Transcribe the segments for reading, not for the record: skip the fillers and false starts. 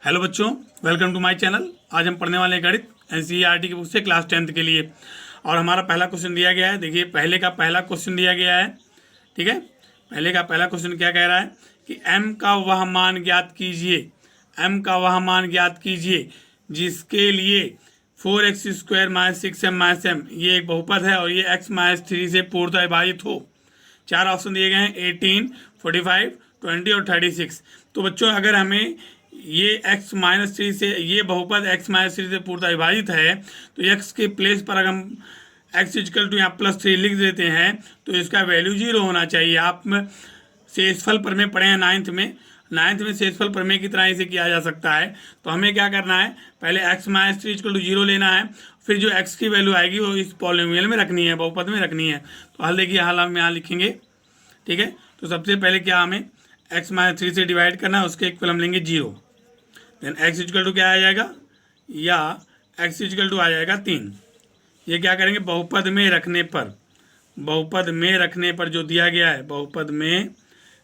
Hello बच्चों, welcome to my channel. आज हम पढ़ने वाले हैं गणित एनसीईआरटी की बुक से क्लास 10th के लिए। और हमारा पहला क्वेश्चन दिया गया है। देखिए, पहले का पहला क्वेश्चन दिया गया है। ठीक है, पहले का पहला क्वेश्चन क्या कह रहा है कि m का वह मान ज्ञात कीजिए, m का वह मान ज्ञात कीजिए जिसके लिए 4x² - 6m - m ये एक बहुपद है और ये x - 3 से पूर्णतः विभाजित हो। चार ऑप्शन दिए गए हैं 18, 45, 20 और 36। तो बच्चों, अगर हमें ये x - 3 से, ये बहुपद x - 3 से पूर्णतः विभाजित है, तो x के प्लेस पर अगर हम x = यहाँ +3 लिख देते हैं तो इसका वैल्यू 0 होना चाहिए। आप शेषफल प्रमेय पढ़े हैं नाइन्थ में शेषफल प्रमेय की तरह इसे किया जा सकता है। तो हमें क्या करना है, पहले x - 3 = 0 लेना है, फिर जो x की वैल्यू आएगी वो इस पॉलिनोमियल में रखनी है, बहुपद में रखनी है। तो हल देखिए, हल हम यहाँ लिखेंगे। ठीक है, तो सबसे पहले क्या हमें x - 3 से डिवाइड करना है, उसके इक्वल हम लेंगे 0। देन x = क्या आ जाएगा, या x = आ जाएगा 3। ये क्या करेंगे, बहुपद में रखने पर, बहुपद में रखने पर जो दिया गया है, बहुपद में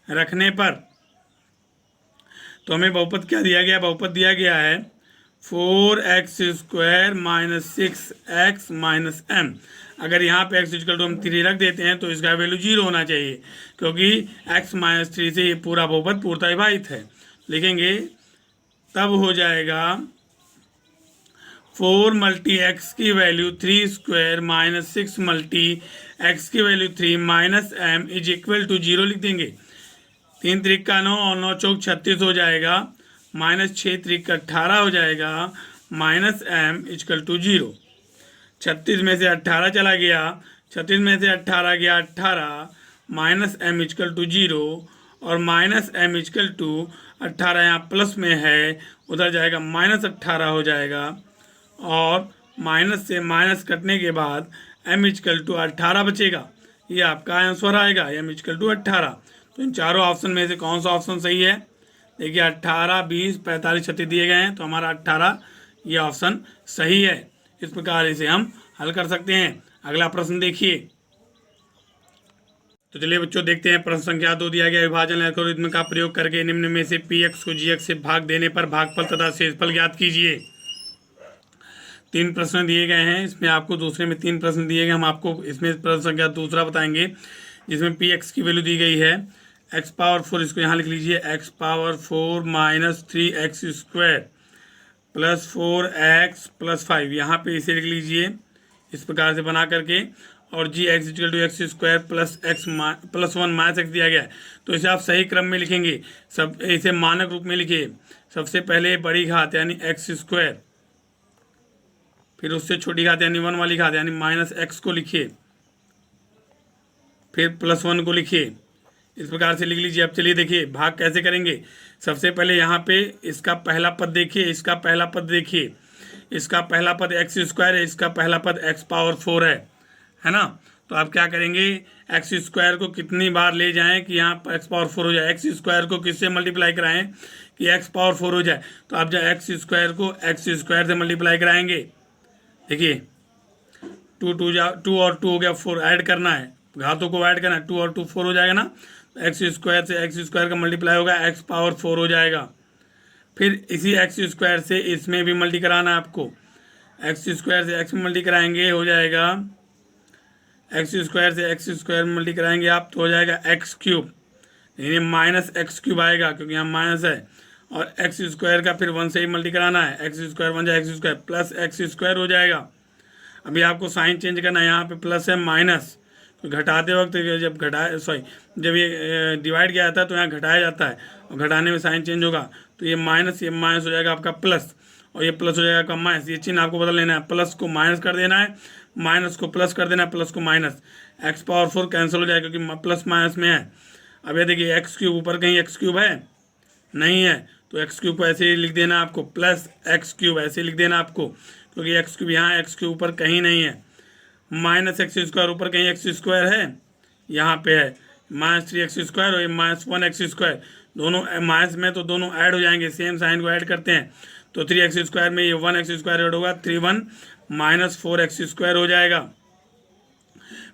रखने पर, तो हमें बहुपद क्या दिया गया, बहुपद दिया गया है 4x² - 6x - m। अगर यहाँ पे x = हम 3 रख देते हैं तो इसका वैल्यू 0 होना चाहिए, क्योंकि x - 3 से ये पूरा बहुपद पूर्णतः विभाजित है। लिखेंगे तब हो जाएगा 4 × x की वैल्यू 3² - 6 × x की वैल्यू 3 - m = 0 लिख देंगे। 3 × 3 = 9 और 9 × 4 = 36 हो जाएगा, -6 × 3 = 18 हो जाएगा, -m = 0। 36 में से 18 चला गया, 36 में से 18 गया 18, -m = 0 और -m = 18 यहाँ प्लस में है, उधर जाएगा -18 हो जाएगा, और माइनस से माइनस कटने के बाद m = 18 बचेगा। ये आपका आंसर आएगा, m = 18। तो इन चारों ऑप्शन में से कौन सा ऑप्शन सही है? देखिए, 18, 20, 45, 36 दिए गए हैं, तो हमारा 18 ये ऑप्शन सही है। इस प्रकार इसे हम हल कर सकते हैं। अगला प्रश्न देखिए। तो चलिए बच्चों, देखते हैं। प्रश्न संख्या 2 दिया गया, विभाजन एल्गोरिथम का प्रयोग करके निम्न में से px को gx से भाग देने पर भागफल तथा शेषफल ज्ञात कीजिए। 3 प्रश्न दिए गए हैं, इसमें आपको दूसरे में 3 प्रश्न दिए गए। हम आपको इसमें प्रश्न संख्या दूसरा बताएंगे, जिसमें px की वैल्यू दी गई है x⁴। इसको यहाँ लिख लीजिए, x⁴ - 3x² + 4x + 5। यहाँ पे इसे लिख लीजिए इस प्रकार से बना करके। और gx = x² + 1 - x दिया गया है, तो इसे आप सही क्रम में लिखेंगे। सब इसे मानक रूप में लिखिए। सबसे पहले बड़ी घात यानी x², फिर उससे छोटी घात यानी 1 वाली घात यानी -x को लिखिए, फिर +1 को लिखिए। इस प्रकार से लिख लीजिए। अब चलिए देखिए भाग कैसे करेंगे। सबसे पहले यहाँ पे इसका पहला पद देखिए, इसका पहला पद देखिए। इसका पहला पद x² है, इसका पहला पद x⁴ है ना। तो आप क्या करेंगे, x² को कितनी बार ले जाएं कि यहाँ पर x⁴ हो जाए। x² को किससे मल्टीप्लाई कराएं कि x⁴ हो जाए। तो आप जब x² को x² से मल्टीप्लाई कराएंगे, देखिए 2 और 2 हो गया 4, ऐड करना है, घातों को ऐड करना है। 2 और 2 4 हो जाएगा ना। x² से x² का मल्टीप्लाई होगा, x⁴ हो जाएगा। फिर इसी x² से इसमें भी मल्टी कराना है आपको। x² से x में मल्टी कराएंगे, हो जाएगा x² से x² में मल्टी कराएंगे आप, तो हो जाएगा x3, यानी -x3 आएगा, क्योंकि यहाँ माइनस है। और x² का फिर 1 से ही मल्टी कराना है, x² 1 जाए x² प्लस x² हो जाएगा। अभी आपको साइन चेंज करना है, यहाँ पे प्लस है माइनस, तो घटाते वक्त जब ये डिवाइड किया जाता है तो यहाँ घटाया जाता है, और घटाने में साइन चेंज होगा। तो ये माइनस हो जाएगा आपका प्लस, और ये प्लस हो जाएगा आपका माइनस। ये चिन्ह आपको बदल लेना है, प्लस को माइनस कर देना है, माइनस को प्लस कर देना है, प्लस को माइनस। x⁴ कैंसिल हो जाएगा क्योंकि प्लस माइनस में है। अब ये देखिए x3 ऊपर कहीं x3 है नहीं है, तो x3 को ऐसे ही लिख देना आपको, प्लस x3 ऐसे लिख देना आपको, क्योंकि x3 यहाँ x के ऊपर कहीं नहीं है। -x² ऊपर कहीं x² है, यहाँ पे है -3x² और ये -1x², दोनों माइनस में, तो दोनों ऐड हो जाएंगे, सेम साइन को ऐड करते हैं। तो 3x² में ये 1x² ऐड होगा, 3 1 -4x² हो जाएगा।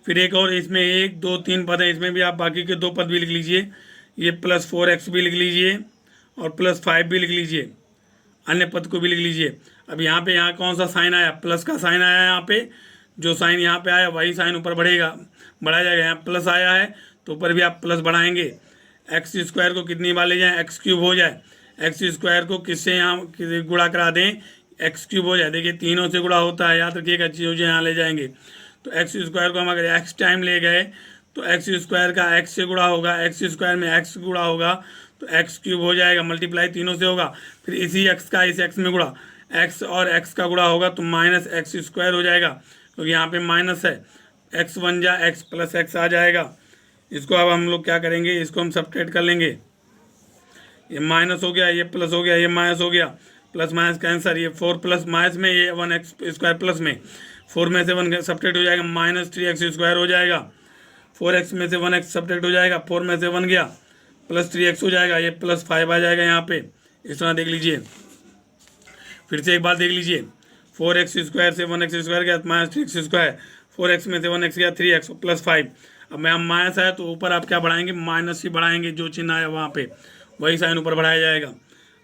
फिर एक और इसमें 1 2 3 पद है, इसमें भी आप बाकी के 2 पद भी लिख लीजिए। ये +4x भी लिख लीजिए और +5 भी लिख लीजिए। अन्य पद को भी लिख लीजिए। अब यहाँ कौन सा साइन आया, प्लस का साइन आया। यहाँ पे जो साइन यहाँ पे आया वही साइन ऊपर बढ़ाया जाएगा। यहाँ प्लस आया है तो ऊपर भी आप प्लस बढ़ाएंगे। एक्स स्क्वायर को कितनी बार ले जाएं, एक्स क्यूब हो जाए। एक्स स्क्वायर को किससे यहाँ गुणा करा दें, एक्स क्यूब हो जाए। देखिए तीनों से गुणा होता है, याद रखिएगा चीज़ें यहाँ ले जाएंगे। तो एक्स स्क्वायर को हम अगर एक्स टाइम ले गए तो एक्स स्क्वायर का एक्स से गुणा होगा, एक्स स्क्वायर में एक्स गुणा होगा तो एक्स क्यूब हो जाएगा, मल्टीप्लाई तीनों से होगा। फिर इसी एक्स का इस एक्स में गुणा, एक्स और एक्स का गुणा होगा तो माइनस एक्स स्क्वायर हो जाएगा, क्योंकि यहाँ पे माइनस है। एक्स बन जा एक्स प्लस एक्स आ जाएगा। इसको अब हम लोग क्या करेंगे, इसको हम सब्ट्रैक्ट कर लेंगे। ये माइनस हो गया, ये प्लस हो गया, ये माइनस हो गया, प्लस माइनस का आंसर। ये 4 प्लस माइनस में, ये 1 एक्स स्क्वायर प्लस में, 4 में से 1 सब्ट्रैक्ट हो जाएगा, माइनस 3 एक्स स्क्वायर हो जाएगा। 4 एक्स में से 1 एक्स सब्ट्रैक्ट हो जाएगा, 4 में से 1 गया, प्लस 3 एक्स हो जाएगा, ये प्लस 5 आ जाएगा यहाँ पे। इस तरह देख लीजिए, फिर से एक बार देख लीजिए। 4 एक्स स्क्वायर से 1 एक्स स्क्वायर गया, माइनस 3 एक्स स्क्वायर, 4 एक्स में से 1 एक्स गया 3 एक्स प्लस 5। अब मैं माइनस आया तो ऊपर आप क्या बढ़ाएंगे, माइनस ही बढ़ाएंगे, जो चिन्ह आया वहाँ पे वही साइन ऊपर बढ़ाया जाएगा।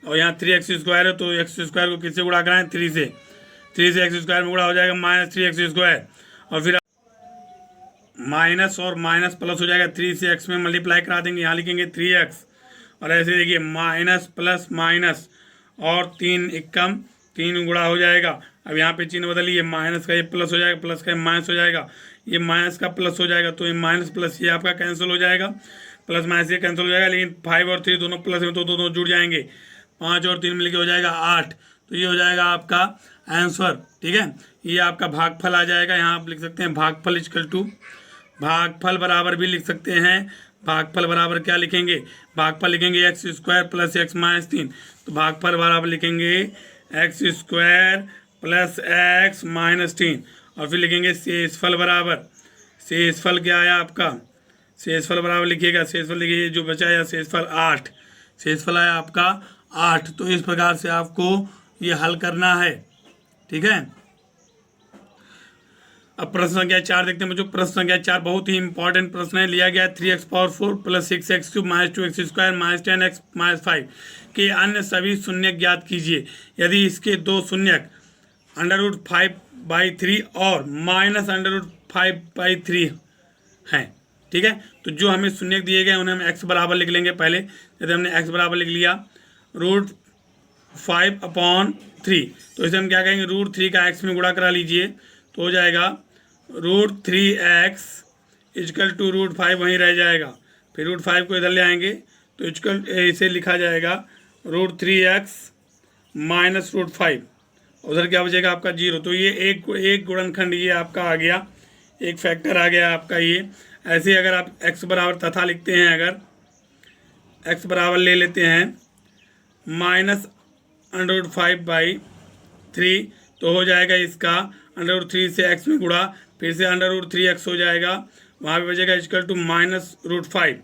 और यहाँ 3 एक्स स्क्वायर है तो एक्स स्क्वायर को किससे गुणा कराएं, 3 से। 3 से एक्स स्क्वायर में गुणा हो जाएगा माइनस 3 एक्स स्क्वायर, और फिर माइनस और माइनस प्लस हो जाएगा, 3 से एक्स में मल्टीप्लाई करा देंगे, यहाँ लिखेंगे 3x। और ऐसे देखिए माइनस प्लस माइनस और 3 एकम 3 गुणा हो जाएगा। अब यहाँ पे चिन्ह बदलिए, माइनस का ये प्लस हो जाएगा, प्लस का माइनस हो जाएगा, ये माइनस का प्लस हो जाएगा, तो ये माइनस प्लस ये आपका कैंसिल हो जाएगा, प्लस माइनस ये कैंसिल हो जाएगा। लेकिन 5 और 3 दोनों प्लस में तो दोनों जुड़ जाएंगे, 5 और 3 मिलकर हो जाएगा 8। तो ये हो जाएगा आपका आंसर। ठीक है, ये आपका भागफल आ जाएगा। यहाँ आप लिख सकते हैं भागफल इक्वल टू, भागफल बराबर भी लिख सकते हैं। भागफल बराबर क्या लिखेंगे, भागफल लिखेंगे x square plus x minus 3। तो भागफल बराबर लिखेंगे x square plus x minus 3, और फिर लिखेंगे शेषफल बराबर, शेषफल क्या आया आपका, शेषफल बराबर लिखिएगा, शेषफल लिखिए जो बचा है शेषफल 8, शेषफल आया आपका 8। तो इस प्रकार से आपको ये हल करना है। ठीक है, अब प्रश्न संख्या 4 देखते हैं बच्चों। प्रश्न संख्या 4 बहुत ही इंपॉर्टेंट प्रश्न है। लिया गया 3x power 4 plus 6x cube minus 2x square minus 10x minus 5 के अन्य सभी शून्यक ज्ञात कीजिए यदि इसके दो शून्यक √5/3 और माइनस √5/3 हैं। ठीक है, तो जो हमें शून्यक दिए गए उन्हें हम x बराबर लिख लेंगे। पहले यदि हमने x बराबर लिख लिया √5/3, तो इसे हम क्या कहेंगे, √3 का x में गुणा करा लीजिए तो हो जाएगा √3x इक्वल टू √5 वहीं रह जाएगा। फिर √5 को इधर ले आएंगे तो इक्वल इसे लिखा जाएगा √3x माइनस √5, उधर क्या बचेगा आपका 0। तो ये एक गुणनखंड ये आपका आ गया, एक फैक्टर आ गया आपका ये। ऐसे अगर आप x बराबर तथा लिखते हैं, अगर x बराबर ले लेते हैं माइनस √5/3 तो हो जाएगा इसका √3 से x में गुणा, फिर से √3x हो जाएगा, वहाँ पे बचेगा इक्वल टू माइनस √5।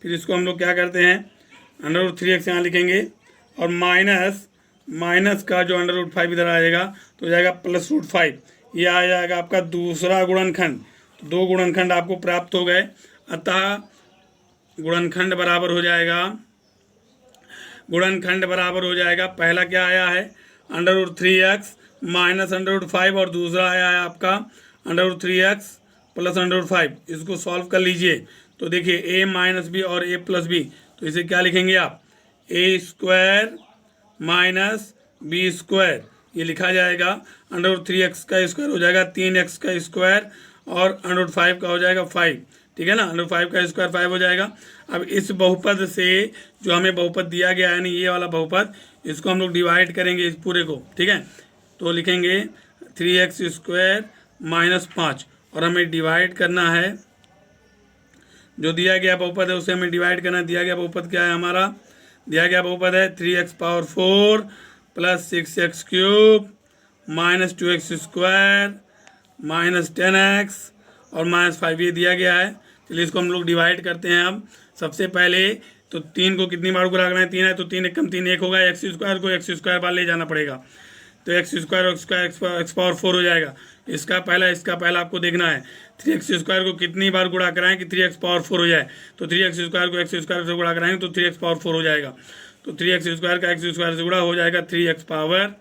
फिर इसको हम लोग क्या करते हैं, √3x यहाँ लिखेंगे और माइनस का जो √5 इधर आ जाएगा तो हो जाएगा प्लस √5। ये आ जाएगा आपका दूसरा गुणनखंड। तो 2 गुणनखंड आपको प्राप्त हो गए, अतः गुणनखंड बराबर हो जाएगा, गुणनखंड बराबर हो जाएगा, पहला क्या आया है √3x माइनस √5 और दूसरा आया है आपका √3x प्लस √5। इसको सॉल्व कर लीजिए तो देखिए a माइनस बी और a प्लस बी, तो इसे क्या लिखेंगे आप, a square minus B square, ये लिखा जाएगा √3x का स्क्वायर हो जाएगा 3x का स्क्वायर और √5 का हो जाएगा 5। ठीक है ना, √5 का स्क्वायर 5 हो जाएगा। अब इस बहुपद से जो हमें बहुपद दिया गया है, यानी ये वाला बहुपद, इसको हम लोग डिवाइड करेंगे इस पूरे को। ठीक है, तो लिखेंगे 3x स्क्वायर माइनस 5 और हमें डिवाइड करना है, जो दिया गया बहुपद है उसे हमें डिवाइड करना है। दिया गया बहुपद क्या है हमारा, दिया गया बहुपद है 3x power 4 plus 6x cube minus 2x square minus 10x और माइनस 5, ये दिया गया है। चलिए इसको हम लोग डिवाइड करते हैं। अब सबसे पहले तो 3 को कितनी बार गुणा करना है, 3 है तो 3 एकम 3 1 होगा, x स्क्वायर को x स्क्वायर बार ले जाना पड़ेगा, तो x स्क्वायर x पावर 4 हो जाएगा। इसका पहला आपको देखना है 3x स्क्वायर को कितनी बार गुणा कराएं कि 3x पावर 4 हो जाए, तो 3x स्क्वायर को x स्क्वायर से गुणा कराएंगे तो 3x पावर 4 हो जाएगा। तो 3x² का x² से गुणा हो जाएगा 3x⁴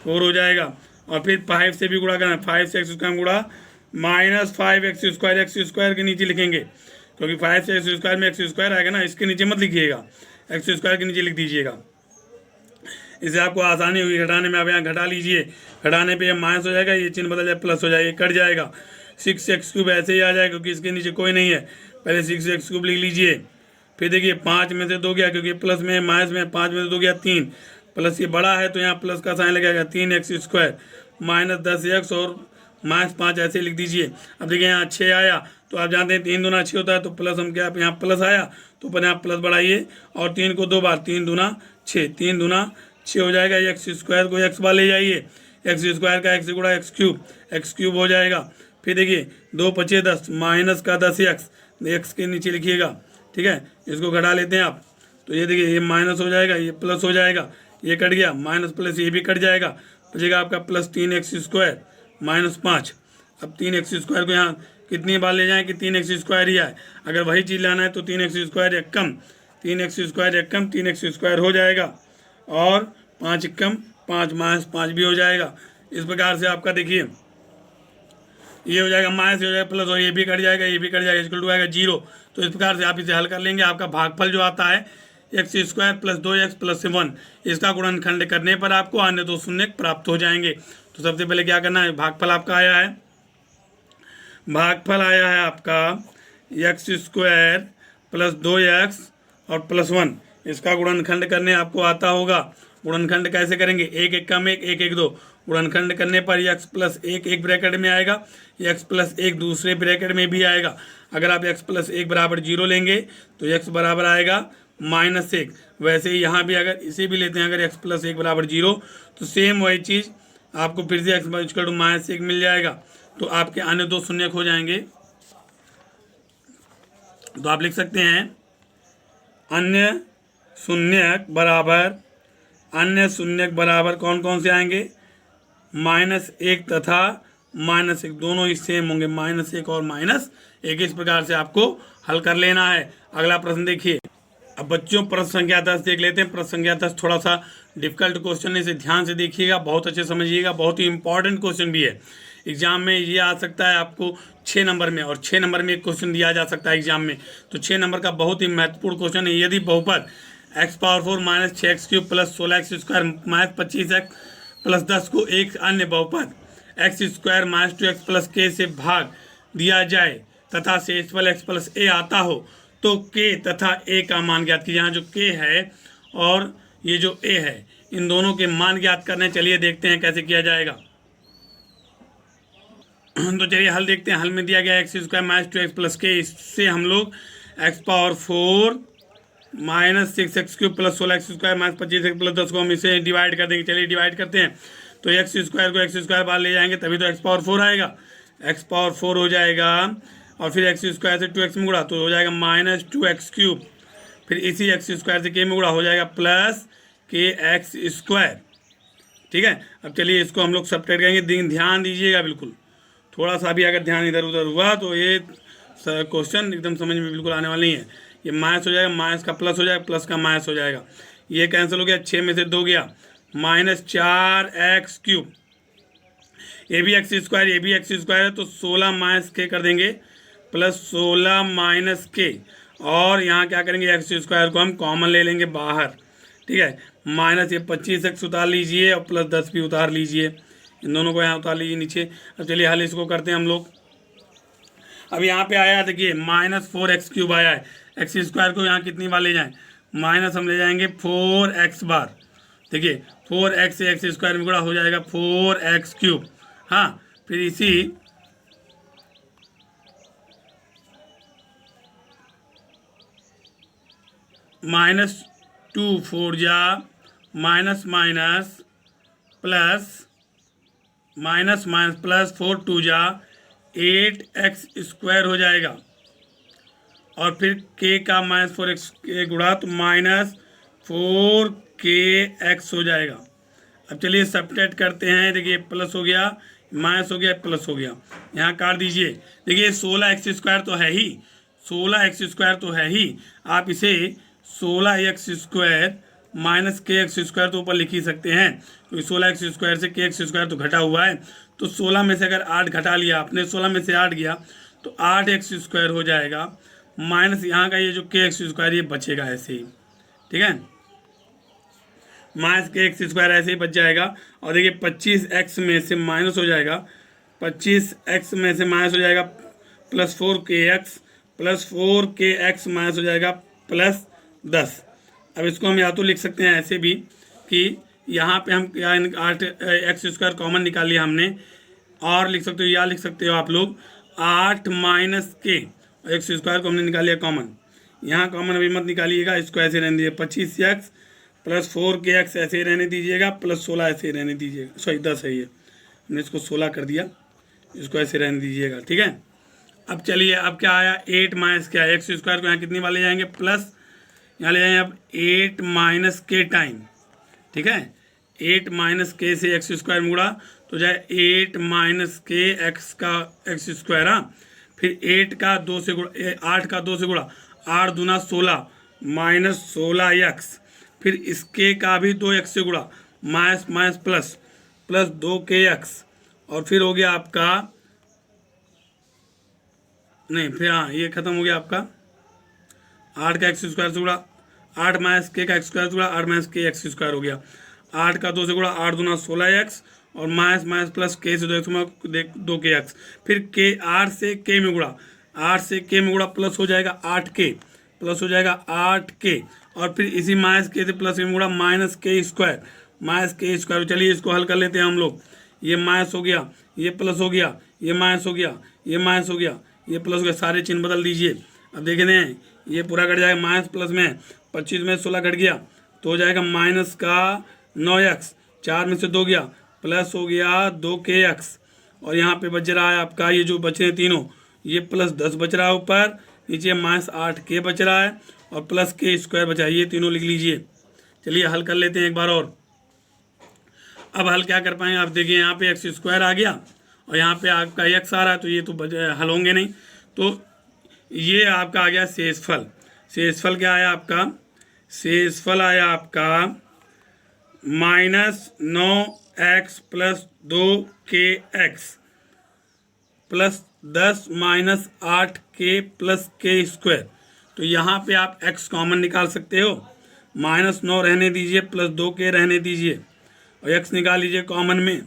हो जाएगा। और फिर 5 से भी गुणा करना, 5 से x² गुणा -5x² x² के नीचे लिखेंगे, क्योंकि 5 से x² में x² आएगा ना, इसके नीचे मत लिखिएगा, x² के नीचे लिख दीजिएगा, इससे आपको आसानी होगी घटाने में। आप यहाँ घटा लीजिए, घटाने पे ये माइनस हो जाएगा, ये चिन्ह बदल जाए प्लस हो जाएगा, कट जाएगा। 6x³ ऐसे ही आ जाएगा क्योंकि इसके नीचे कोई नहीं है, पहले 6x³ लिख लीजिए। फिर देखिए 5 में से 2 गया, क्योंकि प्लस में माइनस में 5 में से 2 गया 3, प्लस ये बड़ा है तो यहाँ प्लस का साइन लगेगा, 3x² -10x और -5 ऐसे लिख दीजिए। अब देखिए यहाँ 6 आया, तो आप जानते हैं 3 दूना 6 होता है, तो प्लस हम क्या, यहाँ प्लस आया तो पर यहाँ प्लस बढ़ाइए और 3 को 2 बार, 3 दूना 6, 3 दूना 6 हो जाएगा। x² को x बार ले जाइए, x² का x गुणा x³ हो जाएगा। फिर देखिए 2 × 5 = 10, माइनस का 10x, x के नीचे लिखिएगा, ठीक है। इसको घटा लेते हैं आप, तो ये देखिए ये माइनस हो जाएगा, ये प्लस हो जाएगा, ये कट गया, माइनस प्लस ये भी कट जाएगा, बचेगा आपका प्लस 3x² -5। अब 3x² को यहाँ कितनी बार ले जाएं कि 3x² ही आए। अगर वही चीज़ लाना है तो 3x² एक कम, 3x² एक कम 3x² हो जाएगा, और 5 कम 5 -5 भी हो जाएगा। इस प्रकार से आपका देखिए ये हो जाएगा, माइनस हो जाएगा, प्लस हो, ये भी कट जाएगा, ये भी कट जाएगा, इक्वल टू आएगा 0। तो इस प्रकार से आप इसे हल कर लेंगे। आपका भागफल जो आता है x² + 2x + 1, इसका गुणनखंड करने पर आपको अन्य 2 शून्य प्राप्त हो जाएंगे। तो सबसे पहले क्या करना है, भागफल आपका आया है, भागफल आया है आपका x² + 2x और +1, इसका गुणनखंड करने आपको आता होगा। गुणनखंड कैसे करेंगे, 1 1 कम 1 1 1 2, गुणनखंड करने पर x + 1 एक ब्रैकेट में आएगा, x + 1 दूसरे ब्रैकेट में भी आएगा। अगर आप x + 1 = 0 लेंगे तो x बराबर आएगा -1। वैसे ही यहाँ भी अगर इसे भी लेते हैं, अगर x + 1 = 0, तो सेम वही चीज़ आपको फिर से x = -1 मिल जाएगा। तो आपके अन्य 2 शून्यक हो जाएंगे। तो आप लिख सकते हैं अन्य शून्यक बराबर कौन कौन से आएंगे, -1 तथा -1, दोनों ही सेम होंगे, -1 और -1। इस प्रकार से आपको हल कर लेना है। अगला प्रश्न देखिए। अब बच्चों प्रश्न संख्या 10 देख लेते हैं। प्रश्न संख्या 10 थोड़ा सा डिफिकल्ट क्वेश्चन है, इसे ध्यान से देखिएगा, बहुत अच्छे समझिएगा, बहुत ही इंपॉर्टेंट क्वेश्चन भी है। एग्जाम में ये आ सकता है आपको 6 नंबर में, और 6 नंबर में एक क्वेश्चन दिया जा सकता है एग्जाम में। तो 6 नंबर का बहुत ही महत्वपूर्ण क्वेश्चन है। यदि बहुपद x⁴ - 6x³ + 16x² - 25x + 10 को एक अन्य बहुपद x² - 2x + k से भाग दिया जाए तथा शेषफल x + a आता हो, तो k तथा a का मान ज्ञात कीजिए। यहाँ जो k है और ये जो a है, इन दोनों के मान ज्ञात करने, चलिए देखते हैं कैसे किया जाएगा। तो चलिए हल देखते हैं। हल में दिया गया x² - 2x + k, इससे हम लोग x⁴ - 6x³ + 16x² - 25x + 10 को हम इसे डिवाइड कर देंगे। चलिए डिवाइड करते हैं। तो x² को x² बार ले जाएंगे तभी तो x⁴ आएगा, x⁴ हो जाएगा, और फिर x² से 2x में गुणा तो हो जाएगा -2x³, फिर इसी x² से k में गुणा हो जाएगा +kx²। ठीक है। अब चलिए इसको हम लोग सब्ट्रैक्ट करेंगे, ध्यान दीजिएगा बिल्कुल, थोड़ा सा भी अगर ध्यान इधर उधर हुआ तो ये क्वेश्चन एकदम समझ में बिल्कुल आने वाला नहीं है। ये माइनस हो जाएगा, माइनस का प्लस हो जाएगा, प्लस का माइनस हो जाएगा, ये कैंसिल हो गया, 6 में से 2 गया, -4x³, ये भी x², ये भी x² है, तो 16 - k कर देंगे, +16 - k, और यहाँ क्या करेंगे, x² को हम कॉमन ले लेंगे बाहर। ठीक है, माइनस ये 25x उतार लीजिए और +10 भी उतार लीजिए, इन दोनों को यहाँ उतार लीजिए नीचे। अब चलिए हल इसको करते हैं हम लोग। अब यहाँ पे आया, देखिए -4x³ आया है, x² को यहाँ कितनी बार ले जाएं, माइनस हम ले जाएंगे 4x बार। देखिए 4x से x² में गुणा हो जाएगा 4x³। हाँ, फिर इसी -2 4 जा minus minus plus minus minus plus 4 2 जा 8x² हो जाएगा, और फिर k का -4x के गुणा तो -4kx हो जाएगा। अब चलिए सब्ट्रैक्ट करते हैं। देखिए प्लस हो गया, माइनस हो गया, प्लस हो गया, यहाँ काट दीजिए। देखिए 16x² तो है ही, 16x² तो है ही, आप इसे 16x² माइनस के एक्स स्क्वायर तो ऊपर लिख ही सकते हैं, क्योंकि 16x² से के एक्स स्क्वायर तो घटा हुआ है। तो 16 में से अगर 8 घटा लिया आपने, 16 में से 8 गया तो 8x² हो जाएगा, माइनस यहाँ का ये जो के एक्स स्क्वायर ये बचेगा ऐसे ही, ठीक है, माइनस के एक्स स्क्वायर ऐसे ही बच जाएगा। और देखिए 25x में से माइनस हो जाएगा, 25x में से माइनस हो जाएगा plus 4kx, plus 4kx minus हो जाएगा प्लस 10। अब इसको हम या तो लिख सकते हैं ऐसे भी कि यहाँ पे हम क्या 8x² कॉमन निकाल लिया हमने, और लिख सकते हो या लिख सकते हो आप लोग 8 माइनस के x² को हमने निकाल लिया कॉमन, यहाँ कॉमन अभी मत निकालिएगा, इसको ऐसे रहने दीजिए 25x प्लस 4kx ऐसे ही रहने दीजिएगा, प्लस 16 ऐसे ही रहने दीजिएगा, सॉरी 10 है ये, हमने इसको 16 कर दिया, इसको ऐसे रहने दीजिएगा, ठीक है। अब चलिए अब क्या आया 8 माइनस क्या है x² को यहाँ कितनी बार ले जाएंगे प्लस, यहाँ ले जाएंगे अब 8 माइनस के टाइम, ठीक है, 8 माइनस के से x² में गुणा तो जाए 8 माइनस के x का x², हाँ, फिर 8 का 2 से गुणा, 8 का 2 से गुणा, 8 दूना 16 माइनस 16x, फिर इसके का भी 2x से गुणा, minus minus plus plus 2kx, और फिर हो गया आपका, नहीं फिर हाँ ये खत्म हो गया आपका 8 का x² से गुणा, 8 माइनस के का x² से गुणा, 8 माइनस के x² हो गया, 8 का 2 से गुणा, 8 दूना 16x, और माइनस माइनस प्लस के से 2kx, फिर के 8 से के में गुणा, 8 से के में गुणा प्लस हो जाएगा 8k, प्लस हो जाएगा 8k, और फिर इसी माइनस के से प्लस में गुणा माइनस k², माइनस k²। चलिए इसको हल कर लेते हैं हम लोग, ये माइनस हो गया, ये प्लस हो गया, ये माइनस हो गया, ये माइनस हो गया, ये प्लस हो गया, सारे चिन्ह बदल दीजिए। अब देख रहे हैं ये पूरा कट जाएगा, माइनस प्लस में 25 में 16 कट गया तो हो जाएगा माइनस का 9x, 4 में से 2 गया, प्लस हो गया 2kx, और यहाँ पे बच रहा है आपका ये जो बचे हैं तीनों, ये प्लस 10 बच रहा है ऊपर, नीचे माइनस 8k बच रहा है, और प्लस k² बचा है, ये तीनों लिख लीजिए। चलिए हल कर लेते हैं एक बार और। अब हल क्या कर पाएंगे, आप देखिए यहाँ पे x² आ गया और यहाँ पे आपका x आ रहा है, तो ये तो हल होंगे नहीं, तो ये आपका आ गया शेषफल। शेषफल क्या आया आपका, शेषफल आया आपका minus 9x plus 2kx plus 10 minus 8k plus k²। तो यहाँ पे आप x कॉमन निकाल सकते हो, माइनस 9 रहने दीजिए प्लस 2k रहने दीजिए, और x निकाल लीजिए कॉमन में,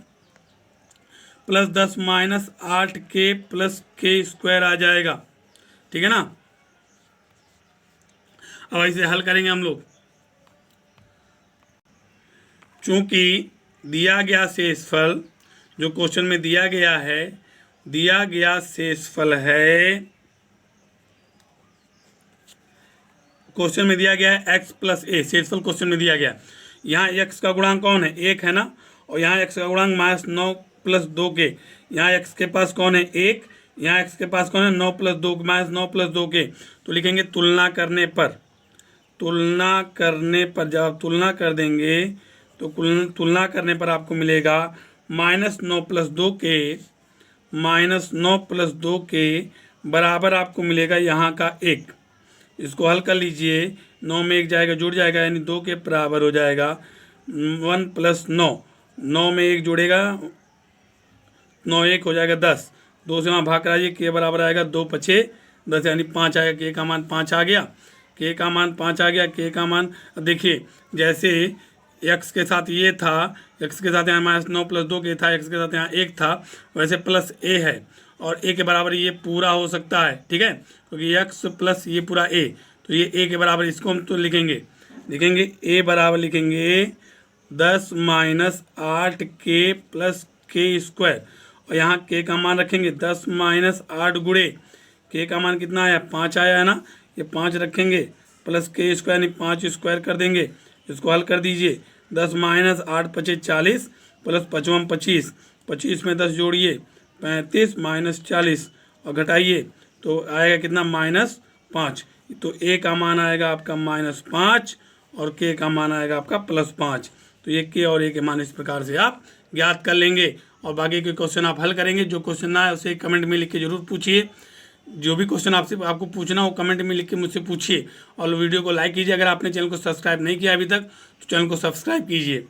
plus 10 minus 8k plus k² आ जाएगा, ठीक है ना। अब इसे हल करेंगे हम लोग, चूंकि दिया गया शेषफल जो क्वेश्चन में दिया गया है, दिया गया शेषफल है, क्वेश्चन में दिया गया है x प्लस a, शेषफल क्वेश्चन में दिया गया, यहाँ x का गुणांक कौन है 1 है ना, और यहाँ x का गुणांक माइनस 9 प्लस 2k, यहाँ x के पास कौन है 1, यहाँ x के पास कौन है 9 प्लस 2 माइनस 9 प्लस 2k, तो लिखेंगे तुलना करने पर, तुलना करने पर जब आप तुलना कर देंगे तो तुलना करने पर आपको मिलेगा minus 9 plus 2k, minus 9 plus 2k बराबर आपको मिलेगा यहाँ का 1। इसको हल कर लीजिए, 9 में 1 जाएगा जुड़ जाएगा, यानी 2 के बराबर हो जाएगा 1 प्लस 9, 9 में 1 जुड़ेगा 9 1 हो जाएगा 10, 2 से वहाँ भाग कराइए, के बराबर आएगा 2 पछे 10 यानी 5 आएगा, के का मान 5 आ गया, के का मान 5 आ गया, के का मान देखिए जैसे x के साथ ये था, x के साथ यहाँ माइनस 9 प्लस 2 के था, x के साथ यहाँ 1 था, वैसे प्लस a है और a के बराबर ये पूरा हो सकता है, ठीक है, क्योंकि x प्लस ये पूरा a, तो ये a के बराबर, इसको हम तो लिखेंगे a बराबर लिखेंगे 10 माइनस 8k प्लस k², और यहाँ k का मान रखेंगे 10 माइनस 8 गुणे k का मान कितना आया 5 आया है ना, ये 5 रखेंगे प्लस k² यानी 5² कर देंगे, इसको हल कर दीजिए, 10 माइनस 8 पचे 40 प्लस 5 25, 25 में 10 जोड़िए 35 माइनस 40 और घटाइए तो आएगा कितना -5, तो a का मान आएगा आपका -5 और k का मान आएगा आपका +5। तो ये k और a के मान इस प्रकार से आप ज्ञात कर लेंगे, और बाकी के क्वेश्चन आप हल करेंगे। जो क्वेश्चन ना है उसे कमेंट में लिख के जरूर पूछिए। जो भी क्वेश्चन आपको पूछना हो कमेंट में लिख के मुझसे पूछिए, और वीडियो को लाइक कीजिए। अगर आपने चैनल को सब्सक्राइब नहीं किया अभी तक तो चैनल को सब्सक्राइब कीजिए।